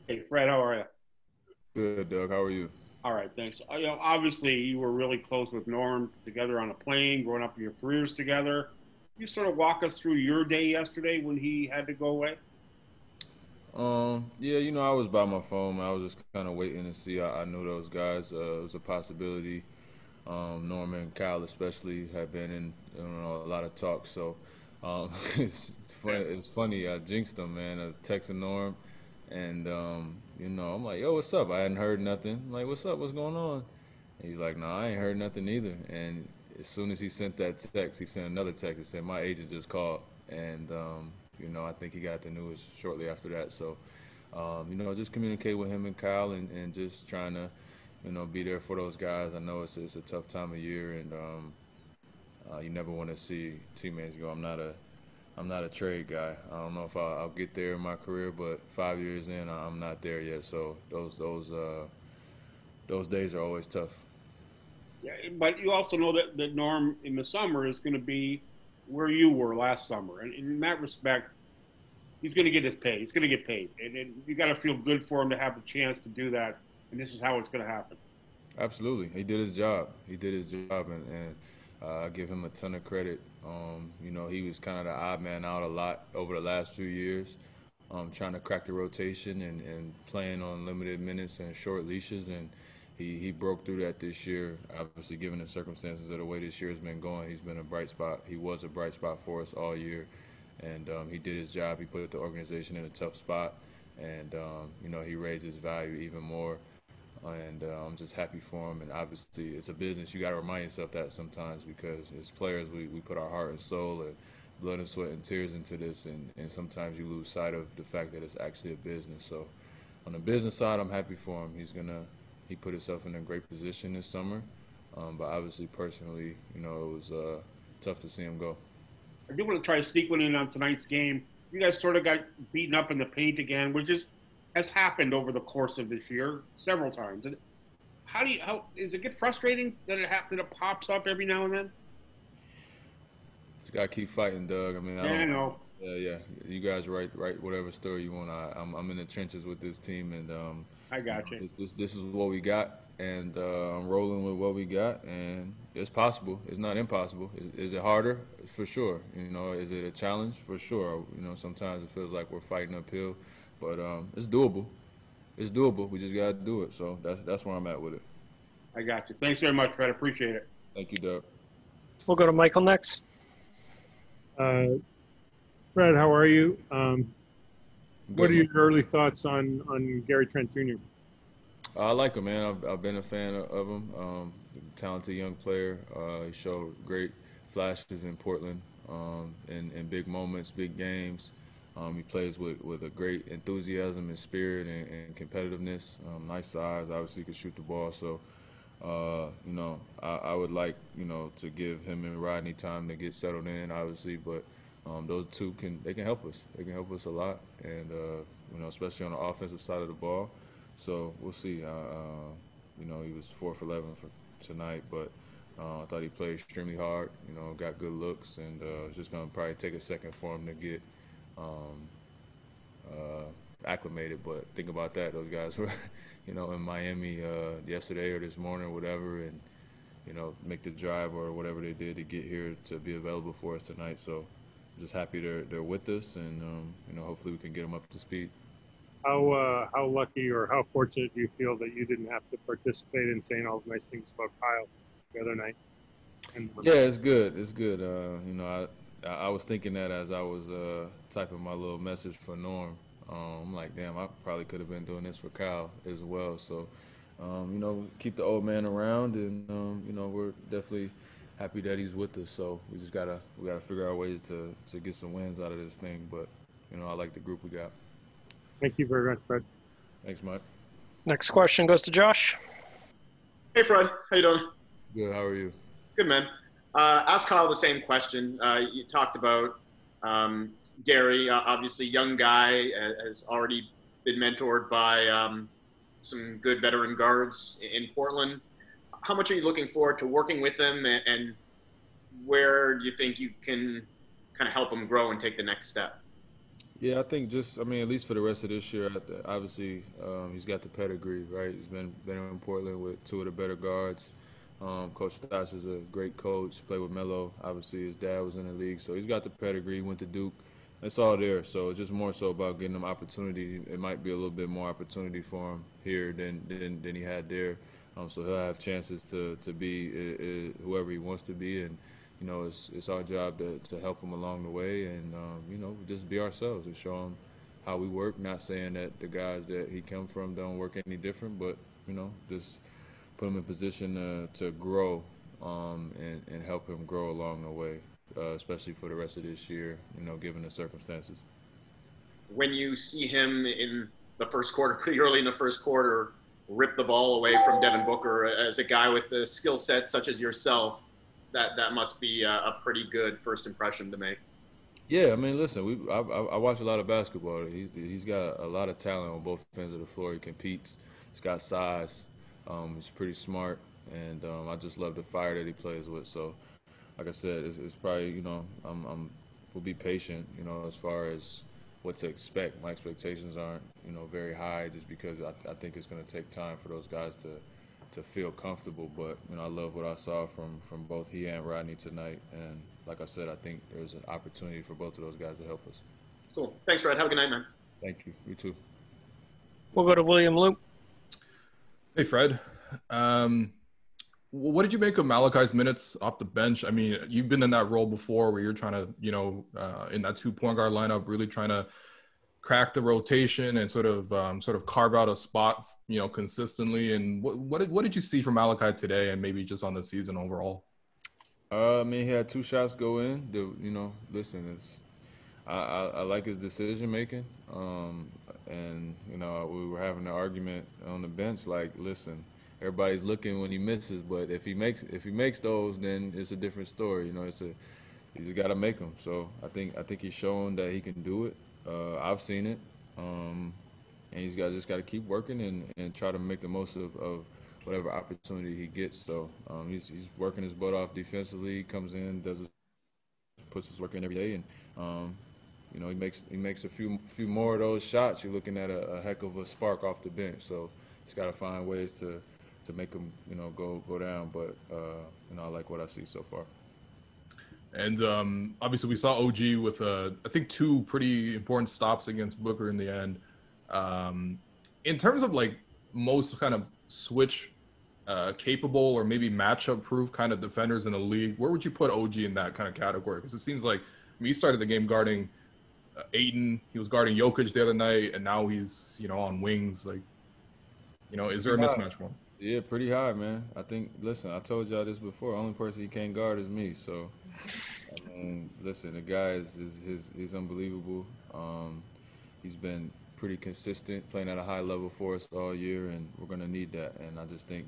Hey, Fred, how are you? Good, Doug. How are you? All right, thanks. Obviously, you were really close with Norm together on a plane, growing up in your careers together. You sort of walk us through your day yesterday when he had to go away. Yeah, I was by my phone. I was just kind of waiting to see. I knew those guys. It was a possibility. Norman and Kyle especially have been in, a lot of talk. So, it's funny. Yeah. It's funny. I jinxed them, man. I was texting Norm, and I'm like, "Yo, what's up?" I hadn't heard nothing. I'm like, "What's up? What's going on?" And he's like, "No, I ain't heard nothing either." And as soon as he sent that text, he sent another text that said, "My agent just called," and I think he got the news shortly after that. So, just communicate with him and Kyle, and just trying to, be there for those guys. I know it's a tough time of year, and you never want to see teammates go. I'm not a trade guy. I don't know if I'll get there in my career, but 5 years in, I'm not there yet. So those days are always tough. Yeah, but you also know that Norm in the summer is going to be where you were last summer. And in that respect, he's going to get his pay. He's going to get paid. And you got to feel good for him to have the chance to do that. And this is how it's going to happen. Absolutely, he did his job. He did his job, and I give him a ton of credit. He was kind of the odd man out a lot over the last few years, trying to crack the rotation and playing on limited minutes and short leashes, and he broke through that this year. Obviously, given the circumstances of the way this year has been going, he's been a bright spot. He was a bright spot for us all year, and he did his job. He put the organization in a tough spot, and he raised his value even more, and I'm just happy for him. And obviously, it's a business. You got to remind yourself that sometimes, because as players, we put our heart and soul and blood and sweat and tears into this, and sometimes you lose sight of the fact that it's actually a business. So on the business side, I'm happy for him. He put himself in a great position this summer, but obviously personally, it was tough to see him go. I do want to try to sneak one in on tonight's game. You guys sort of got beaten up in the paint again, which is has happened over the course of this year several times. And how does it get frustrating that it pops up every now and then? Just gotta keep fighting, Doug. I mean, I Yeah, I don't. know. Yeah, yeah. You guys write whatever story you want. I'm in the trenches with this team, and I got you. this is what we got, and I'm rolling with what we got, and it's possible. It's not impossible. Is it harder? For sure. Is it a challenge? For sure. Sometimes it feels like we're fighting uphill, but it's doable. It's doable. We just gotta do it. So that's where I'm at with it. I got you. Thanks very much, Fred. Appreciate it. Thank you, Doug. We'll go to Michael next. Uh, Fred, how are you? What Good, are man. your early thoughts on Gary Trent Jr.? I like him, man. I've been a fan of him. Talented young player. He showed great flashes in Portland, in big moments, big games. He plays with a great enthusiasm and spirit and competitiveness. Nice size. Obviously, he can shoot the ball. So, I would like, to give him and Rodney time to get settled in, obviously. But those two can help us. They can help us a lot, and especially on the offensive side of the ball. So we'll see. He was 4 for 11 for tonight, but I thought he played extremely hard. Got good looks, and it's just gonna probably take a second for him to get um, acclimated. But think about that; those guys were, in Miami yesterday or this morning or whatever, and make the drive or whatever they did to get here to be available for us tonight. So I'm just happy they're with us, and hopefully we can get them up to speed. How lucky or how fortunate do you feel that you didn't have to participate in saying all the nice things about Kyle the other night? And Yeah, it's good. It's good. I was thinking that as I was typing my little message for Norm. I'm like, damn, I probably could have been doing this for Kyle as well. So, keep the old man around, and we're definitely happy that he's with us. So we gotta figure out ways to get some wins out of this thing. But I like the group we got. thank you very much, Fred. Thanks, Mike. Next question goes to Josh. Hey, Fred. How you doing? Good. How are you? Good, man. Ask Kyle the same question. You talked about Gary, obviously young guy, has already been mentored by some good veteran guards in Portland. How much are you looking forward to working with him, and where do you think you can kind of help him grow and take the next step? Yeah, I think I mean, at least for the rest of this year, obviously, he's got the pedigree, right? He's been in Portland with two of the better guards. Coach Stas is a great coach. Played with Melo. Obviously, his dad was in the league, so he's got the pedigree. He went to Duke. It's all there. So it's just more so about getting him opportunity. It might be a little bit more opportunity for him here than he had there. So he'll have chances to be whoever he wants to be, and it's our job to help him along the way, and just be ourselves and show him how we work. Not saying that the guys that he come from don't work any different, but just put him in position to grow, and help him grow along the way, especially for the rest of this year, given the circumstances. When you see him in the first quarter, pretty early in the first quarter, rip the ball away from Devin Booker, as a guy with the skill set such as yourself, that must be a pretty good first impression to make. Yeah, I mean, listen, I watch a lot of basketball. He's got a lot of talent on both ends of the floor. He competes. He's got size. He's pretty smart, and I just love the fire that he plays with. So, like I said, it's probably we'll be patient, as far as what to expect. My expectations aren't very high, just because I think it's going to take time for those guys to feel comfortable. But I love what I saw from both he and Rodney tonight, and like I said, I think there's an opportunity for both of those guys to help us. Cool. Thanks, Red. Have a good night, man. Thank you. You too. We'll go to William Loop. Hey, Fred. What did you make of Malachi's minutes off the bench? I mean, you've been in that role before where you're trying to, in that 2-point guard lineup, really trying to crack the rotation and sort of carve out a spot, consistently. And what did you see from Malachi today, and maybe just on the season overall? I mean, he had 2 shots go in. Listen, I like his decision making. And we were having an argument on the bench. Like, listen, everybody's looking when he misses, but if he makes those, then it's a different story. You just got to make them. So I think he's shown that he can do it. I've seen it, and he's just got to keep working and try to make the most of whatever opportunity he gets. So he's working his butt off defensively. He comes in, puts his work in every day, and he makes a few more of those shots. You're looking at a heck of a spark off the bench. So he's got to find ways to make him go down. But I like what I see so far. And obviously we saw OG with I think 2 pretty important stops against Booker in the end. In terms of like most kind of switch capable or maybe matchup proof kind of defenders in the league, where would you put OG in that kind of category? Because it seems like he started the game guarding Ayton. He was guarding Jokic the other night, and now he's on wings. Like, is there a mismatch for him? Yeah, pretty high, man. I think. Listen, I told y'all this before. Only person he can't guard is me. So, I mean, listen, the guy is unbelievable. He's been pretty consistent, playing at a high level for us all year, and we're gonna need that. And I just think,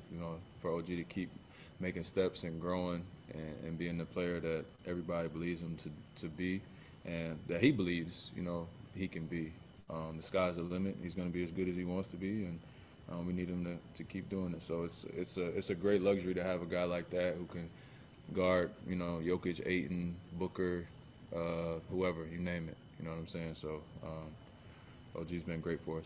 for OG to keep making steps and growing and being the player that everybody believes him to be, and that he believes, he can be. The sky's the limit. He's gonna be as good as he wants to be, and we need him to keep doing it. So it's a great luxury to have a guy like that who can guard, Jokic, Ayton, Booker, whoever, you name it. You know what I'm saying? So OG's been great for us.